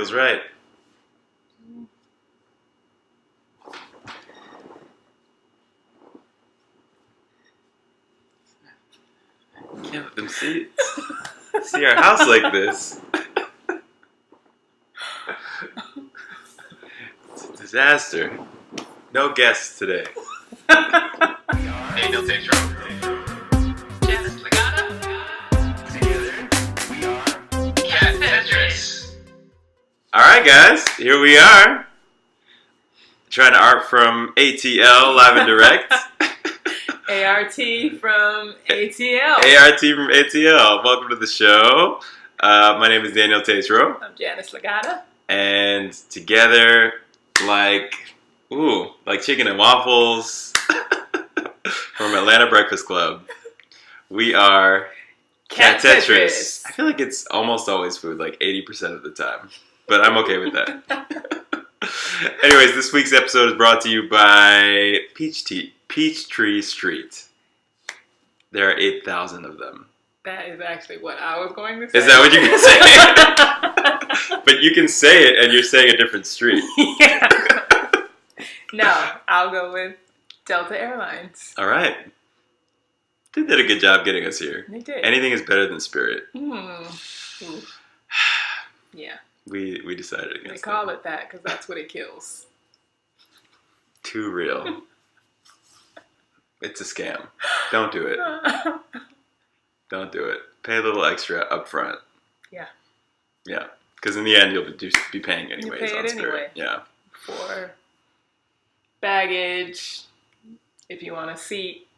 Was right. Can't let them see our house like this. It's a disaster. No guests today. Daniel Tetris. Janice Together we are Cat Tetris. Alright guys, here we are. Trying to art from ATL live and direct. ART from ATL. ART from ATL. Welcome to the show. My name is Daniel Tetris. I'm Janice Legata. And together, like chicken and waffles from Atlanta Breakfast Club, we are Cat Tetris. I feel like it's almost always food, like 80% of the time. But I'm okay with that. Anyways, this week's episode is brought to you by Peachtree Street. There are 8,000 of them. That is actually what I was going to say. Is that what you're going to say? But you can say it and you're saying a different street. Yeah. No, I'll go with Delta Airlines. All right. They did a good job getting us here. They did. Anything is better than Spirit. Yeah. We decided against it. They call it that because that's what it kills. Too real. It's a scam. Don't do it. Don't do it. Pay a little extra up front. Yeah. Yeah. Because in the end, you'll be paying anyways. You pay on it Spirit. anyway. Yeah. For baggage, if you want a seat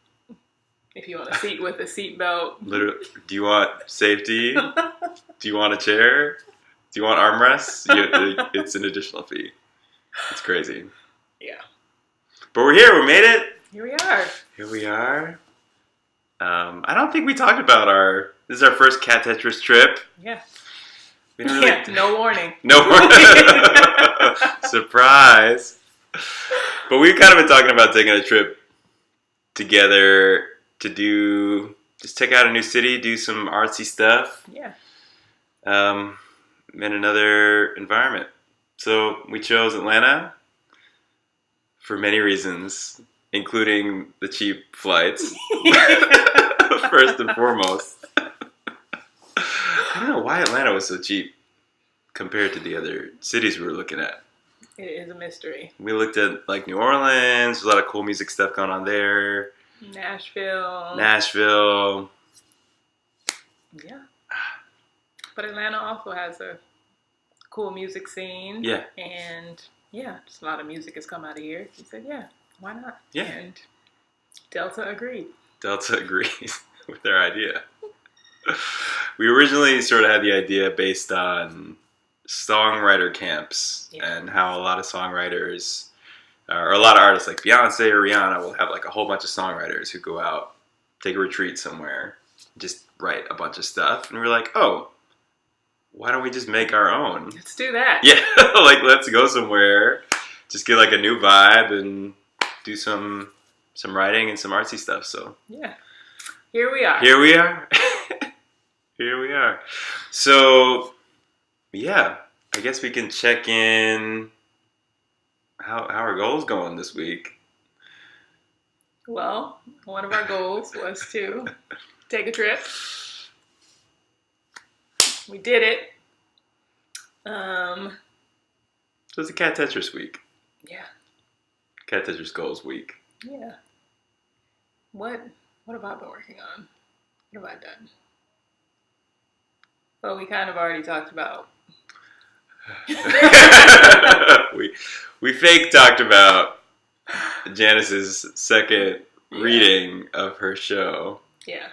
with a seat belt. Literally, do you want safety? Do you want a chair? Do you want armrests? It's an additional fee. It's crazy. Yeah. But we're here. We made it. Here we are. Here we are. I don't think we talked about this is our first Cat Tetris trip. Yeah. We didn't really no warning. No warning. Surprise. But we've kind of been talking about taking a trip together to just check out a new city, do some artsy stuff. Yeah. In another environment. So we chose Atlanta for many reasons, including the cheap flights, first and foremost. I don't know why Atlanta was so cheap compared to the other cities we were looking at. It is a mystery. We looked at like New Orleans, there's a lot of cool music stuff going on there. Nashville. Yeah. But Atlanta also has a cool music scene. Yeah. And yeah, just a lot of music has come out of here. He said, yeah, why not? Yeah. And Delta agreed. Delta agrees with their idea. We originally sort of had the idea based on songwriter camps and how a lot of songwriters, or a lot of artists like Beyonce or Rihanna will have like a whole bunch of songwriters who go out, take a retreat somewhere, just write a bunch of stuff. And we're like, oh, why don't we just make our own? Let's do that. Yeah, like let's go somewhere, just get like a new vibe and do some writing and some artsy stuff. So yeah, here we are. Here we are. Here we are. So yeah, I guess we can check in how our goals going this week. Well, one of our goals was to take a trip. We did it. So it's a Cat Tetris week. Yeah. Cat Tetris goals week. Yeah. What have I been working on? What have I done? Well, we kind of already talked about. we fake talked about Janice's second reading of her show. Yeah.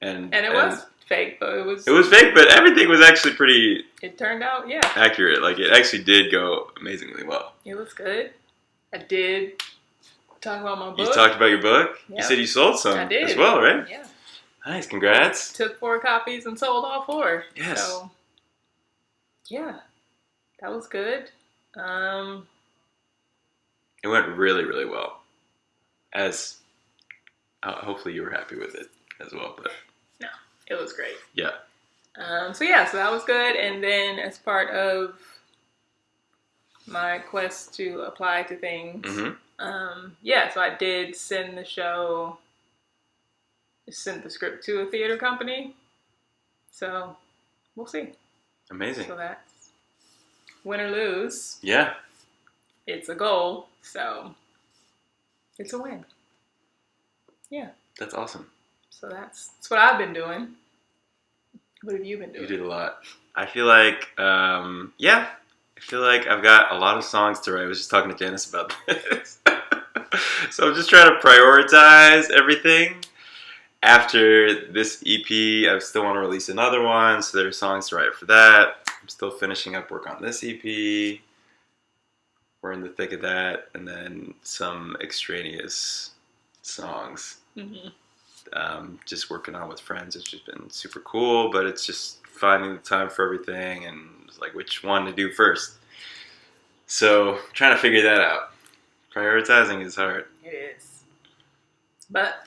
And it was fake, but it was fake, but everything was actually pretty. It turned out, accurate. Like it actually did go amazingly well. It was good. I did talk about my book. You talked about your book. Yeah. You said you sold some as well, right? Yeah. Nice, congrats. Took 4 copies and sold all 4. Yes. So, yeah, that was good. It went really, really well. As hopefully you were happy with it as well, but no, it was great. Yeah. So that was good. And then as part of my quest to apply to things. Mm-hmm. Yeah, so I did send the script to a theater company. So we'll see. Amazing. So that's win or lose. Yeah. It's a goal, so it's a win. Yeah. That's awesome. So that's what I've been doing. What have you been doing? You did a lot. I feel like, I feel like I've got a lot of songs to write. I was just talking to Janice about this. So I'm just trying to prioritize everything. After this EP, I still want to release another one, so there are songs to write for that. I'm still finishing up work on this EP. We're in the thick of that, and then some extraneous songs. Mm-hmm. Just working on with friends. It's just been super cool, but it's just finding the time for everything and like which one to do first. So trying to figure that out. Prioritizing is hard. It is, but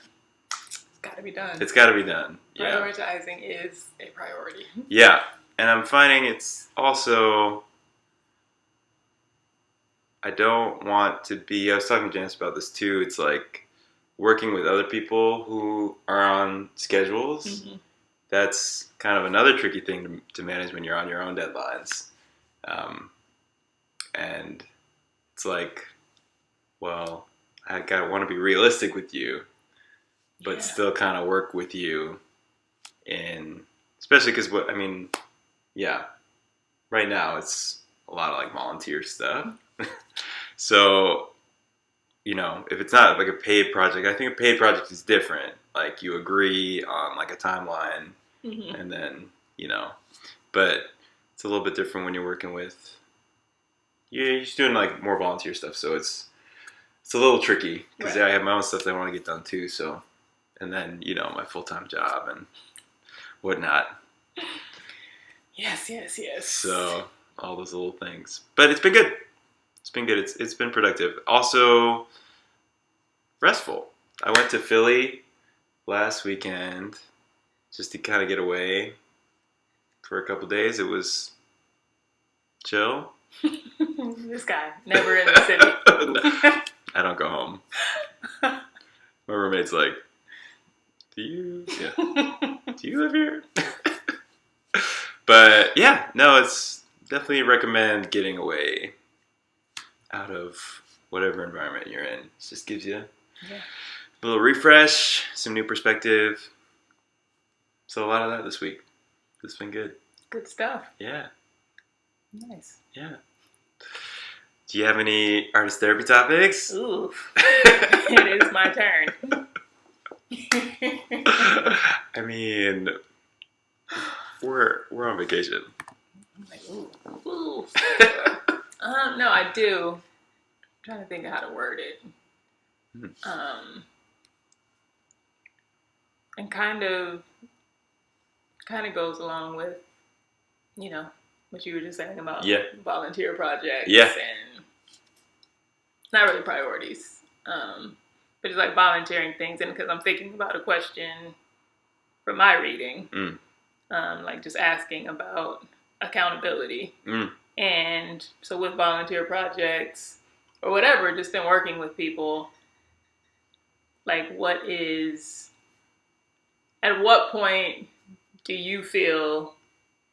it's got to be done. It's got to be done. Yeah. Prioritizing is a priority. Yeah, and I'm finding it's also. I don't want to be. I was talking to Janice about this too. It's like working with other people who are on schedules. Mm-hmm. That's kind of another tricky thing to manage when you're on your own deadlines. And it's like, well, I want to be realistic with you, but still kind of work with you especially because right now it's a lot of like volunteer stuff. So, if it's not like a paid project, I think a paid project is different. Like you agree on like a timeline, mm-hmm. and then, but it's a little bit different when you're working with, you're just doing like more volunteer stuff. So it's a little tricky because I have my own stuff that I want to get done too. So, and then, my full-time job and whatnot. Yes. So all those little things, but it's been good. It's been good. It's been productive. Also restful. I went to Philly last weekend just to kind of get away for a couple days. It was chill. This guy, never in the city. I don't go home. My roommate's like, do you live here? But yeah, no, it's definitely recommend getting away out of whatever environment you're in. It just gives you a little refresh, some new perspective. So a lot of that this week. It's been good. Good stuff. Yeah. Nice. Yeah. Do you have any artist therapy topics? Ooh. It is my turn. I mean, we're on vacation. I'm like, ooh. No, I do. I'm trying to think of how to word it. And kind of goes along with, what you were just saying about volunteer projects and not really priorities, but just like volunteering things. And because I'm thinking about a question for my reading, like just asking about accountability. And so with volunteer projects or whatever, just in working with people, like at what point do you feel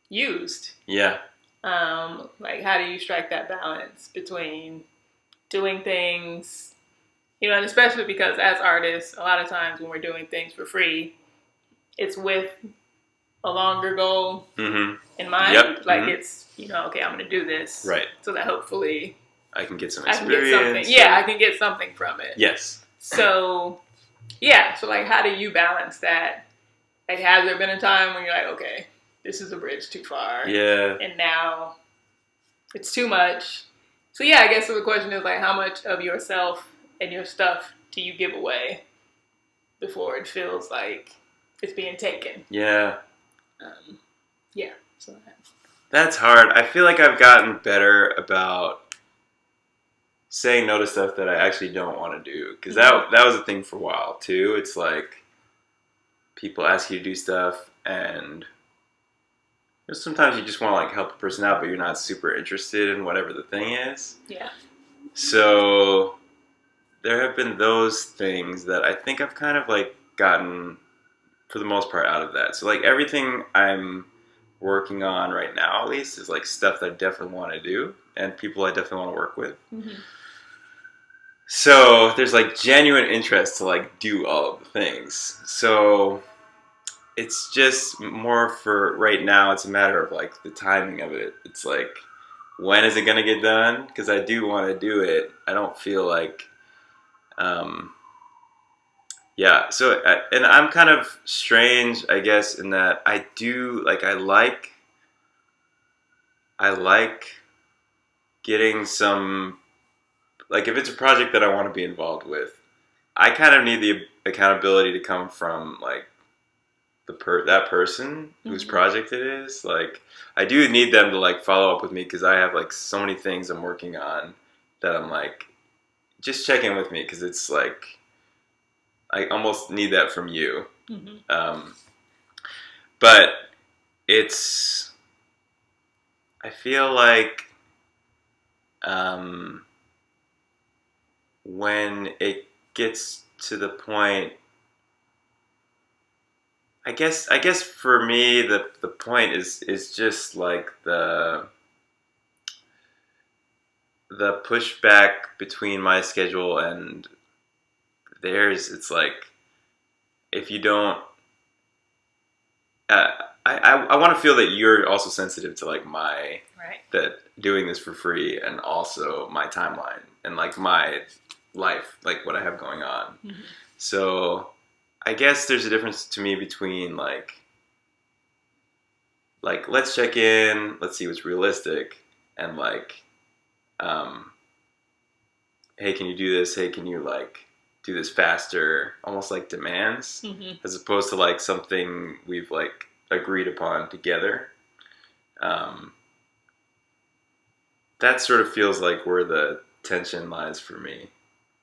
used? Yeah. Like how do you strike that balance between doing things, and especially because as artists, a lot of times when we're doing things for free, it's with a longer goal in mind. Yep. Like it's, okay, I'm going to do this. Right. So that hopefully I can get some I can experience. get something. Yeah, I can get something from it. Yes. So, so like how do you balance that? Like has there been a time when you're like, okay, this is a bridge too far. Yeah. And now it's too much. So I guess the question is like how much of yourself and your stuff do you give away before it feels like it's being taken? Yeah. So that's hard. I feel like I've gotten better about saying no to stuff that I actually don't want to do. Because that was a thing for a while too. It's like people ask you to do stuff and sometimes you just want to like help a person out, but you're not super interested in whatever the thing is. Yeah. So there have been those things that I think I've kind of like gotten, for the most part, out of that. So like everything I'm working on right now, at least, is like stuff that I definitely want to do and people I definitely want to work with. Mm-hmm. So there's like genuine interest to like do all of the things. So it's just more for right now. It's a matter of like the timing of it. It's like, when is it gonna get done? Because I do want to do it. I don't feel like, yeah. So and I'm kind of strange, I guess, in that I do like I like getting some, like if it's a project that I want to be involved with, I kind of need the accountability to come from like that person whose project it is. Like I do need them to like follow up with me because I have like so many things I'm working on that I'm like, just check in with me, because it's like I almost need that from you. But it's, I feel like when it gets to the point, I guess for me the point is just like the pushback between my schedule and theirs. It's like, if you don't, I want to feel that you're also sensitive to like my that doing this for free, and also my timeline and like my life, like what I have going on. So I guess there's a difference to me between like let's check in, let's see what's realistic, and like, hey, can you do this? Hey, can you like do this faster? Almost like demands, as opposed to like something we've like agreed upon together. That sort of feels like where the tension lies for me.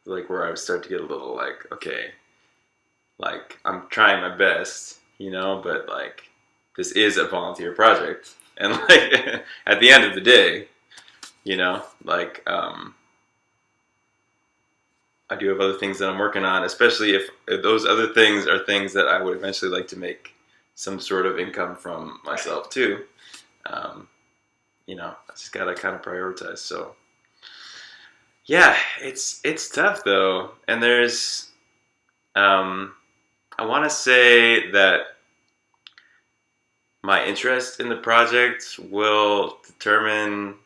Like where I would start to get a little like, okay, like I'm trying my best, but like this is a volunteer project, and like at the end of the day, like I do have other things that I'm working on, especially if those other things are things that I would eventually like to make some sort of income from myself too. I just gotta kind of prioritize. So yeah, it's tough though, and there's I want to say that my interest in the project will determine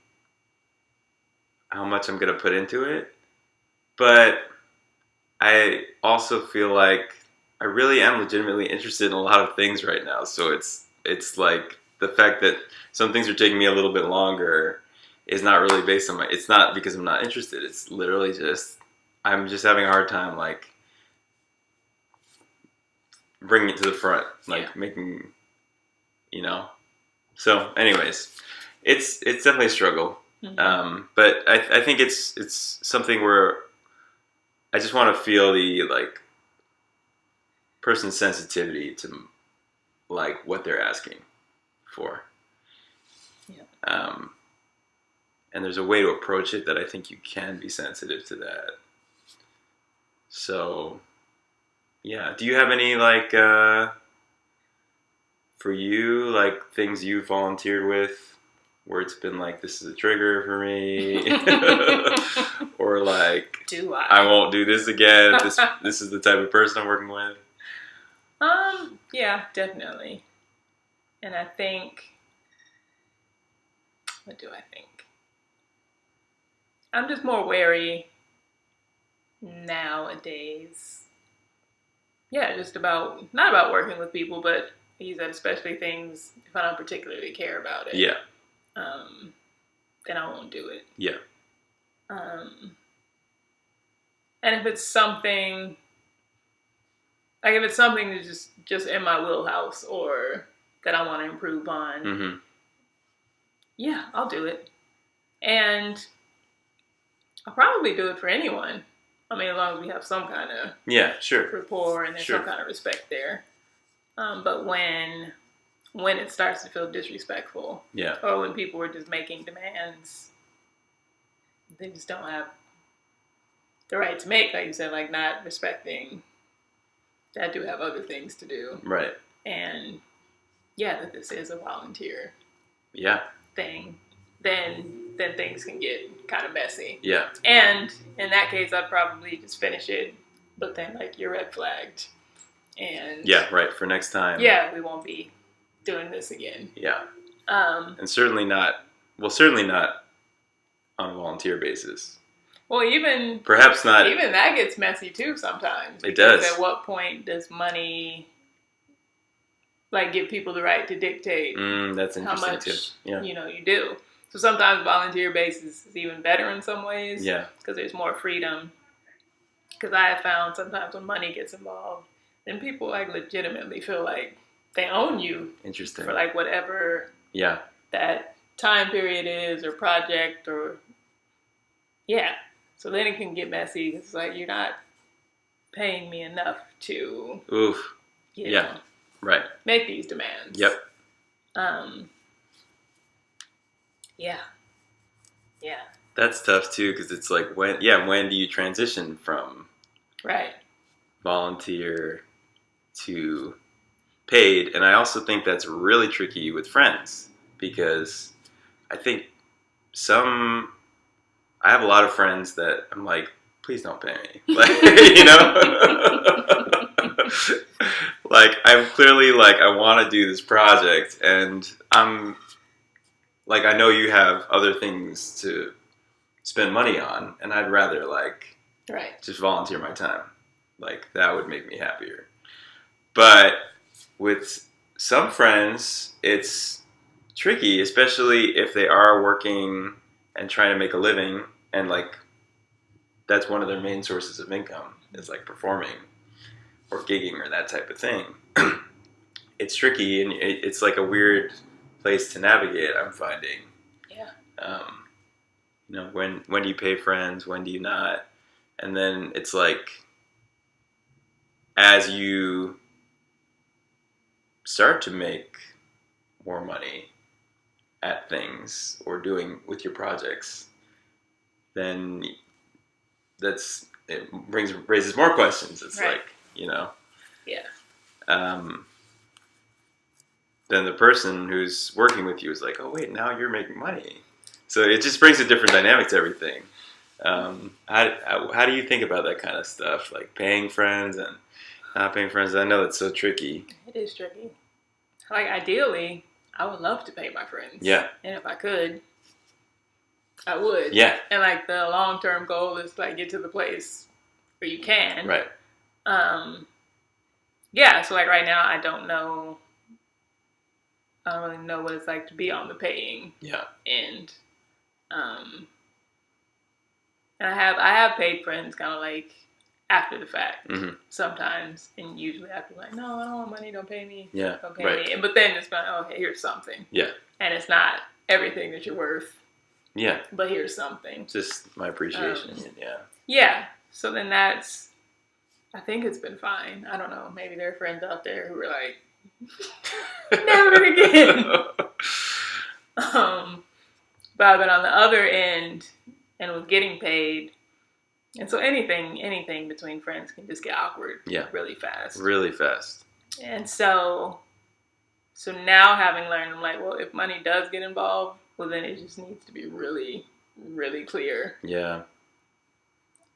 how much I'm gonna put into it, but I also feel like I really am legitimately interested in a lot of things right now. So it's like the fact that some things are taking me a little bit longer is not really based on it's not because I'm not interested. It's literally just, I'm just having a hard time like bringing it to the front, like making, So anyways, it's definitely a struggle. But I think it's something where I just want to feel the like person's sensitivity to like what they're asking for. And there's a way to approach it that I think you can be sensitive to that. So yeah, do you have any like for you, like things you volunteered with where it's been like, this is a trigger for me, or like, I won't do this again if this is the type of person I'm working with? Yeah, definitely. And I think, what do I think? I'm just more wary nowadays. Yeah, just not about working with people, but I use that especially things if I don't particularly care about it. Yeah. Then I won't do it. Yeah. And if it's something, like if it's something that's just in my wheelhouse or that I want to improve on, yeah, I'll do it. And I'll probably do it for anyone. I mean, as long as we have some kind of rapport and there's some kind of respect there. But when when it starts to feel disrespectful. Yeah. Or when people are just making demands they just don't have the right to make, like you said, like not respecting that I do have other things to do. Right. And yeah, that this is a volunteer thing, then things can get kind of messy. Yeah. And in that case, I'd probably just finish it, but then like you're red flagged. And yeah, right, for next time. Yeah, we won't be doing this again. Yeah. And certainly not on a volunteer basis. Well, even perhaps not. Even that gets messy too sometimes. It does. At what point does money like give people the right to dictate that's interesting how much too. Yeah. you do? So sometimes volunteer basis is even better in some ways. Yeah. Because there's more freedom. Because I have found sometimes when money gets involved, then people like legitimately feel like they own you. Interesting. For like whatever. Yeah. That time period is or project or yeah. So then it can get messy. It's like you're not paying me enough to make these demands. Yep. Yeah. Yeah. That's tough too, because it's like when do you transition from volunteer to paid? And I also think that's really tricky with friends, because I think I have a lot of friends that I'm like, please don't pay me. Like, like I'm clearly like, I want to do this project and I'm like, I know you have other things to spend money on and I'd rather like just volunteer my time. Like that would make me happier. But with some friends, it's tricky, especially if they are working and trying to make a living, and like that's one of their main sources of income is like performing or gigging or that type of thing. It's tricky and it's like a weird place to navigate, I'm finding. Yeah. When do you pay friends, when do you not? And then it's like as you start to make more money at things or doing with your projects, then raises more questions. It's like, then the person who's working with you is like, oh wait, now you're making money. So it just brings a different dynamic to everything. How do you think about that kind of stuff, like paying friends and not paying friends? I know it's so tricky. It is tricky. Like ideally, I would love to pay my friends. Yeah. And if I could, I would. Yeah. And like the long-term goal is to like get to the place where you can. Right. Yeah. So like right now, I don't really know what it's like to be on the paying end. And I have paid friends kind of like after the fact sometimes, and usually after like, no, I don't want money, don't pay me. Yeah. Don't pay me. But then it's like, okay, here's something. Yeah. And it's not everything that you're worth. Yeah. But here's something. Just my appreciation. Yeah. Yeah. So then I think it's been fine. I don't know. Maybe there are friends out there who are like, never again. But on the other end, and with getting paid, and so anything between friends can just get awkward really fast. Really fast. And so now having learned, I'm like, well, if money does get involved, well, then it just needs to be really, really clear. Yeah.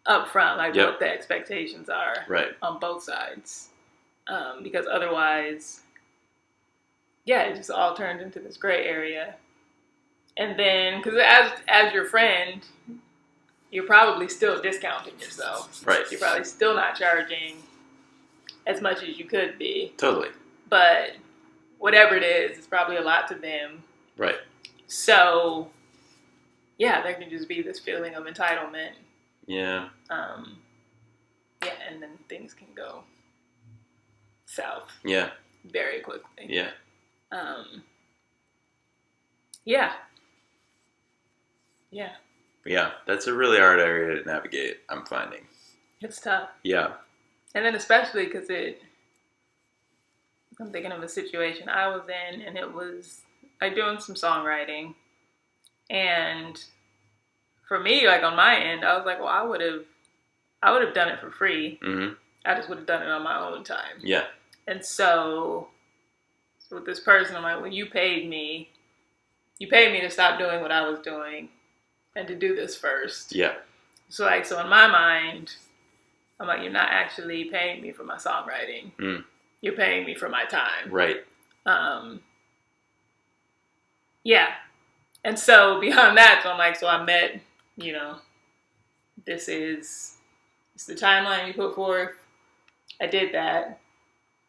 Up front, like what the expectations are on both sides. Because otherwise, it just all turned into this gray area. And then, because as your friend, you're probably still discounting yourself. Right. You're probably still not charging as much as you could be. Totally. But whatever it is, it's probably a lot to them. Right. So, there can just be this feeling of entitlement. Yeah. And then things can go south. Yeah. Very quickly. Yeah. Yeah. Yeah. Yeah, that's a really hard area to navigate, I'm finding. It's tough. Yeah. And then especially because I'm thinking of a situation I was in, and it was like doing some songwriting. And for me, like on my end, I was like, well, I would have done it for free. Mm-hmm. I just would have done it on my own time. Yeah. And so with this person, I'm like, well, you paid me to stop doing what I was doing and to do this first. Yeah. So in my mind, I'm like, you're not actually paying me for my songwriting. Mm. You're paying me for my time. Right. Yeah. And so beyond that, so I'm like, so I met, this is the timeline you put forth. I did that.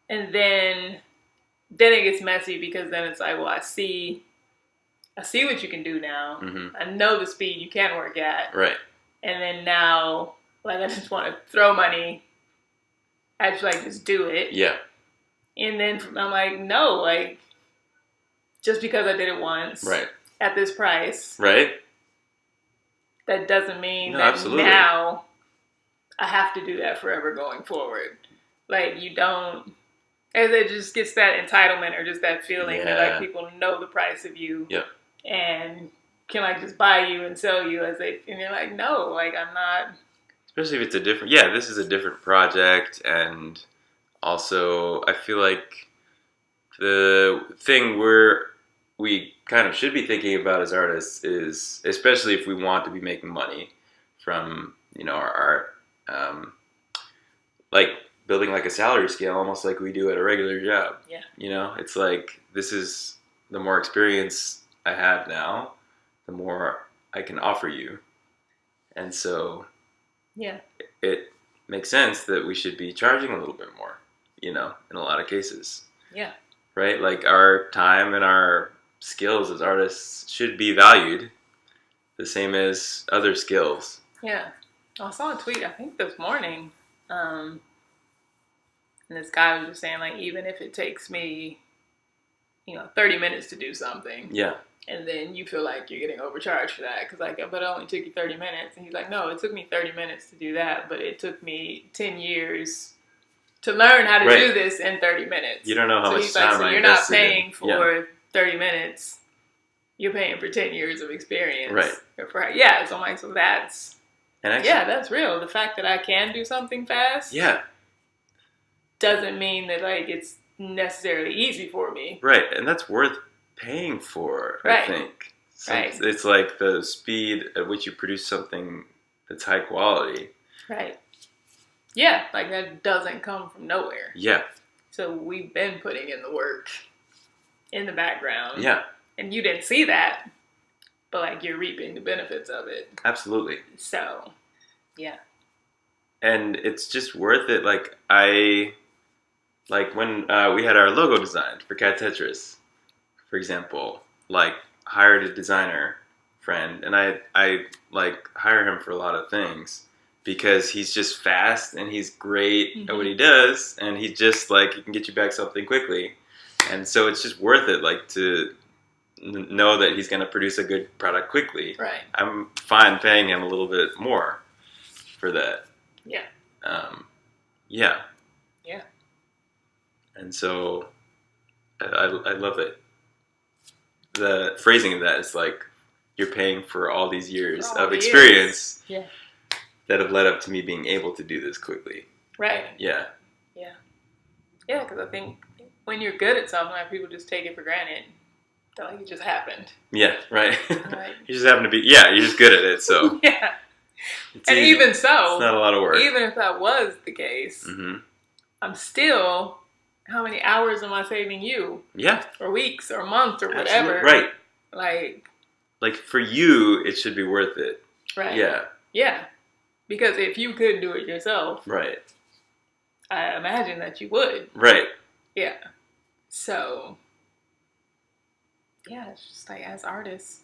And then it gets messy because then it's like, well, I see what you can do now. Mm-hmm. I know the speed you can work at. Right. And then now, like, I just want to throw money at you, like, just do it. Yeah. And then I'm like, no, like, just because I did it once. Right. At this price. Right. That doesn't mean that absolutely. Now I have to do that forever going forward. Like, you don't, as it just gets that entitlement or just that feeling that, like, people know the price of you. Yep. And can, like, just buy you and sell you and you're like, no, like, I'm not. Especially if it's this is a different project, and also I feel like the thing we kind of should be thinking about as artists is, especially if we want to be making money from, our art, like building like a salary scale, almost like we do at a regular job. Yeah. It's like, this is the more experience I have now, the more I can offer you. And so yeah, it makes sense that we should be charging a little bit more, in a lot of cases. Yeah. Right? Like, our time and our skills as artists should be valued the same as other skills. Yeah. I saw a tweet, I think this morning, and this guy was just saying, like, even if it takes me, 30 minutes to do something. Yeah. And then you feel like you're getting overcharged for that. Because, like, but it only took you 30 minutes. And he's like, no, it took me 30 minutes to do that. But it took me 10 years to learn how to do this in 30 minutes. You don't know how much time like, so you're not paying for 30 minutes. You're paying for 10 years of experience. Right. Yeah. So I'm like, so that's... And actually, that's real. The fact that I can do something fast... Yeah. Doesn't mean that, like, it's necessarily easy for me. Right. And that's worth paying for, I think. It's like the speed at which you produce something that's high quality. Right. Yeah, like that doesn't come from nowhere. Yeah. So we've been putting in the work in the background. Yeah. And you didn't see that, but like you're reaping the benefits of it. Absolutely. So, yeah. And it's just worth it. Like when we had our logo designed for Cat Tetris, for example, like hired a designer friend, and I like hire him for a lot of things because he's just fast and he's great at what he does, and he just like he can get you back something quickly, and so it's just worth it, like to know that he's going to produce a good product quickly. Right. I'm fine paying him a little bit more for that. Yeah. Yeah. Yeah. And so I love it. The phrasing of that is like, you're paying for all these years of experience that have led up to me being able to do this quickly. Right. Yeah. Yeah. Yeah, because I think when you're good at something, like people just take it for granted. That like it just happened. Yeah, right. Right. You just happen to be, you're just good at it, so. Yeah. And easy. Even so, it's not a lot of work. Even if that was the case, I'm still, how many hours am I saving you? Yeah. Or weeks or months or whatever. Right. Like for you, it should be worth it. Right. Yeah. Yeah. Because if you could do it yourself. Right. I imagine that you would. Right. Yeah. So, yeah, it's just like as artists,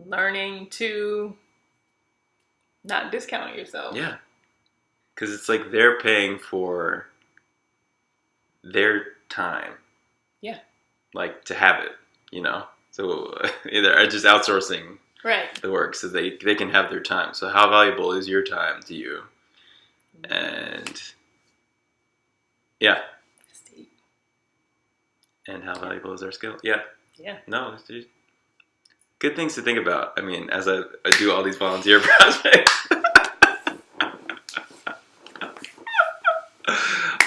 learning to not discount yourself. Yeah. Because it's like they're paying for their time. Yeah. Like to have it, So either just outsourcing the work so they can have their time. So how valuable is your time to you? And yeah. And how valuable is our skill? Yeah. Yeah. No, dude. Good things to think about. I mean, as I do all these volunteer projects.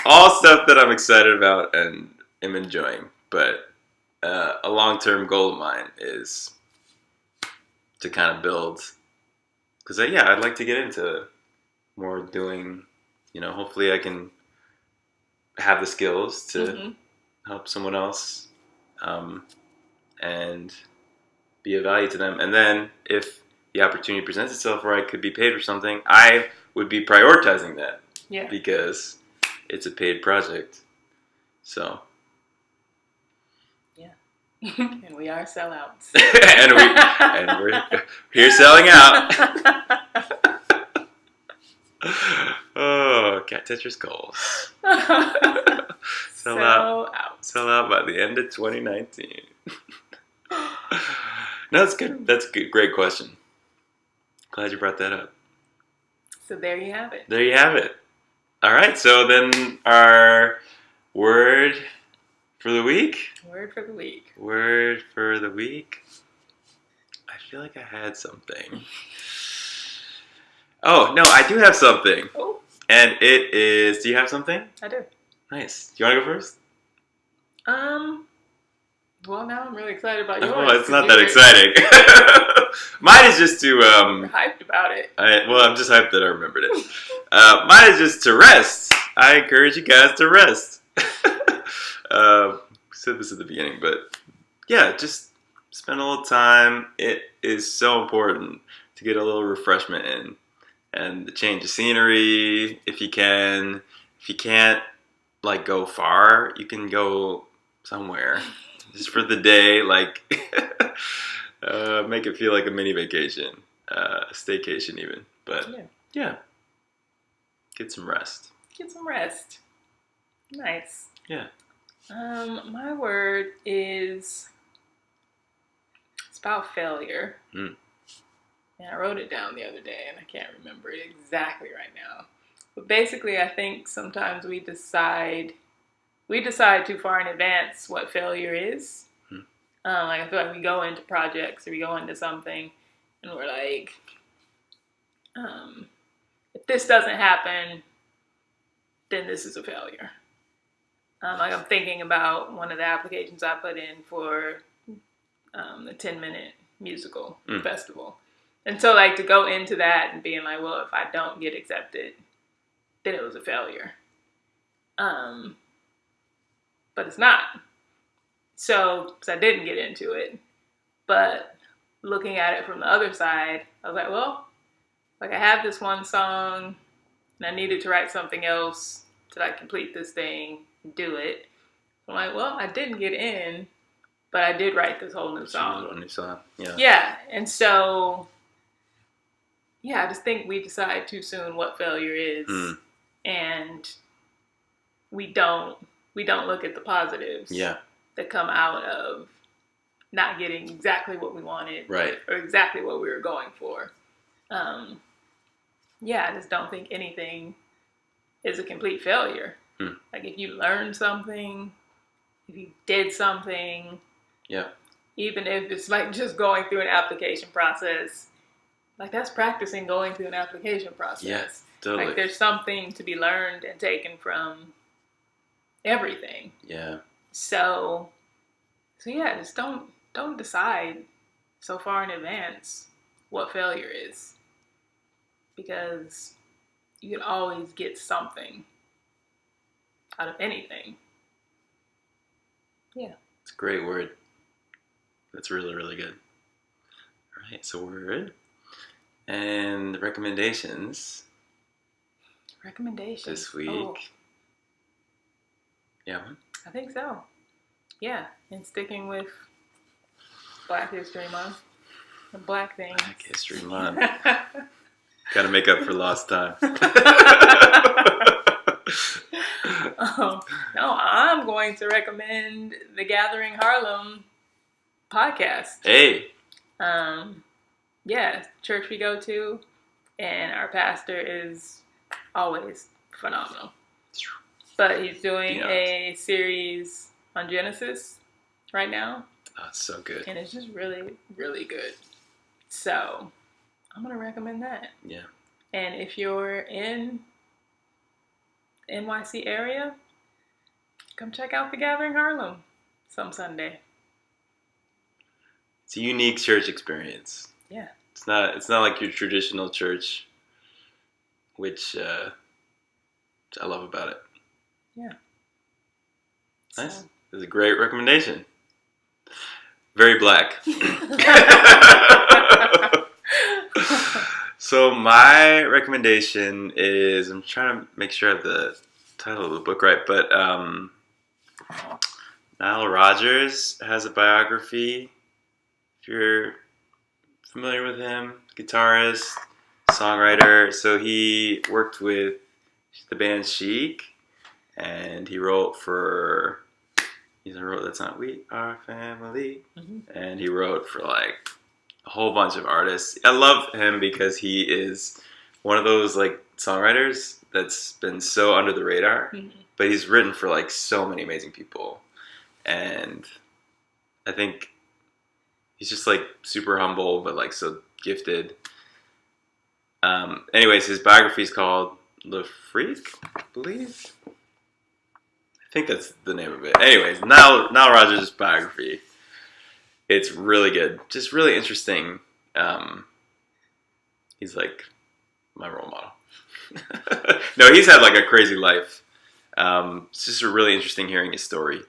All stuff that I'm excited about and am enjoying. But a long-term goal of mine is to kind of build. Because, I'd like to get into more doing, hopefully I can have the skills to help someone else and be of value to them. And then if the opportunity presents itself where I could be paid for something, I would be prioritizing that. Yeah. Because it's a paid project. So. Yeah. And we are sellouts. and we're here selling out. Oh, Cat Tetris goals. Sell out by the end of 2019. No, that's good. That's a good, great question. Glad you brought that up. So there you have it. There you have it. All right. So then our word for the week. Word for the week. Word for the week. I feel like I had something. Oh, no, I do have something. Oh. And it is, do you have something? I do. Nice. Do you want to go first? Well, now I'm really excited about yours. Oh, it's not that exciting. Mine is just to... You're hyped about it. I'm just hyped that I remembered it. Mine is just to rest. I encourage you guys to rest. Said this at the beginning, but yeah, just spend a little time. It is so important to get a little refreshment in. And the change of scenery, if you can. If you can't, go far, you can go somewhere. Just for the day, make it feel like a mini vacation. A staycation even. But, yeah. Get some rest. Get some rest. Nice. Yeah. My word is... It's about failure. And I wrote it down the other day, and I can't remember it exactly right now. But basically, I think sometimes we decide too far in advance what failure is. I feel like we go into projects or we go into something, and we're like, if this doesn't happen, then this is a failure. I'm thinking about one of the applications I put in for the 10-minute musical festival. And so, to go into that and being like, well, if I don't get accepted, then it was a failure. But it's not. So, because I didn't get into it. But looking at it from the other side, I was like, well, I have this one song, and I needed to write something else to, complete this thing, do it. I'm like, well, I didn't get in, but I did write this whole new song. Yeah. Yeah, and so... Yeah, I just think we decide too soon what failure is, and we don't look at the positives that come out of not getting exactly what we wanted, right, or exactly what we were going for. I just don't think anything is a complete failure. If you learned something, if you did something, even if it's just going through an application process. That's practicing going through an application process. Yes, totally. There's something to be learned and taken from everything. Yeah. So just don't decide so far in advance what failure is. Because you can always get something out of anything. Yeah. It's a great word. That's really, really good. All right, so word. And recommendations. This week. Oh. Yeah. I think so. Yeah. And sticking with Black History Month. The black things. Black History Month. Gotta make up for lost time. No, I'm going to recommend the Gathering Harlem podcast. Hey. Church we go to, and our pastor is always phenomenal. But he's doing a series on Genesis right now. Oh, it's so good. And it's just really, really good. So I'm going to recommend that. Yeah. And if you're in NYC area, come check out the Gathering Harlem some Sunday. It's a unique church experience. Yeah. It's not like your traditional church, which I love about it. Yeah. Nice. So. It's a great recommendation. Very black. So my recommendation is, I'm trying to make sure I have the title of the book right, but NILE RODGER has a biography. If you're familiar with him, guitarist, songwriter. So he worked with the band Chic, and he wrote for, That's Not We Are Family, and he wrote for like a whole bunch of artists. I love him because he is one of those like songwriters that's been so under the radar, but he's written for like so many amazing people, and I think he's just like super humble, but like so gifted. Anyways, his biography is called Le Freak, I believe. I think that's the name of it. Anyways, NILE RODGER's biography. It's really good. Just really interesting. He's like my role model. No, he's had like a crazy life. It's just really interesting hearing his story.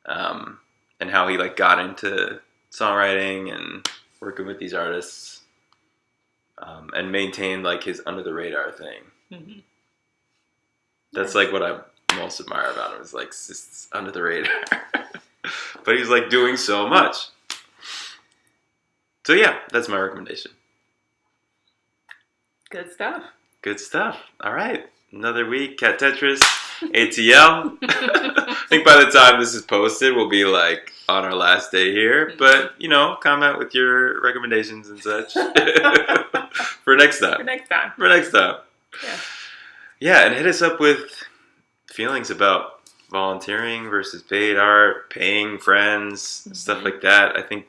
And how he like got into songwriting and working with these artists. And maintained like his under the radar thing. That's like what I most admire about him, is like just under the radar. But he's like doing so much. So yeah, that's my recommendation. Good stuff. Good stuff. All right. Another week. Cat Tetris. ATL. I think by the time this is posted, we'll be like on our last day here. But, comment with your recommendations and such. For next time. For next time. Yeah. Yeah, and hit us up with feelings about volunteering versus paid art, paying friends, stuff like that. I think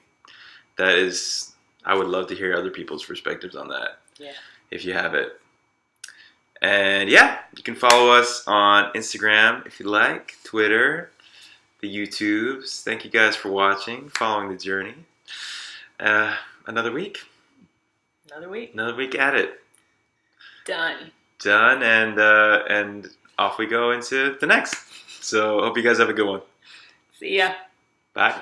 that is, I would love to hear other people's perspectives on that. Yeah. If you have it. And yeah, you can follow us on Instagram if you like, Twitter, the YouTubes. Thank you guys for watching, following the journey. Another week. Another week at it. Done, and off we go into the next. So hope you guys have a good one. See ya. Bye.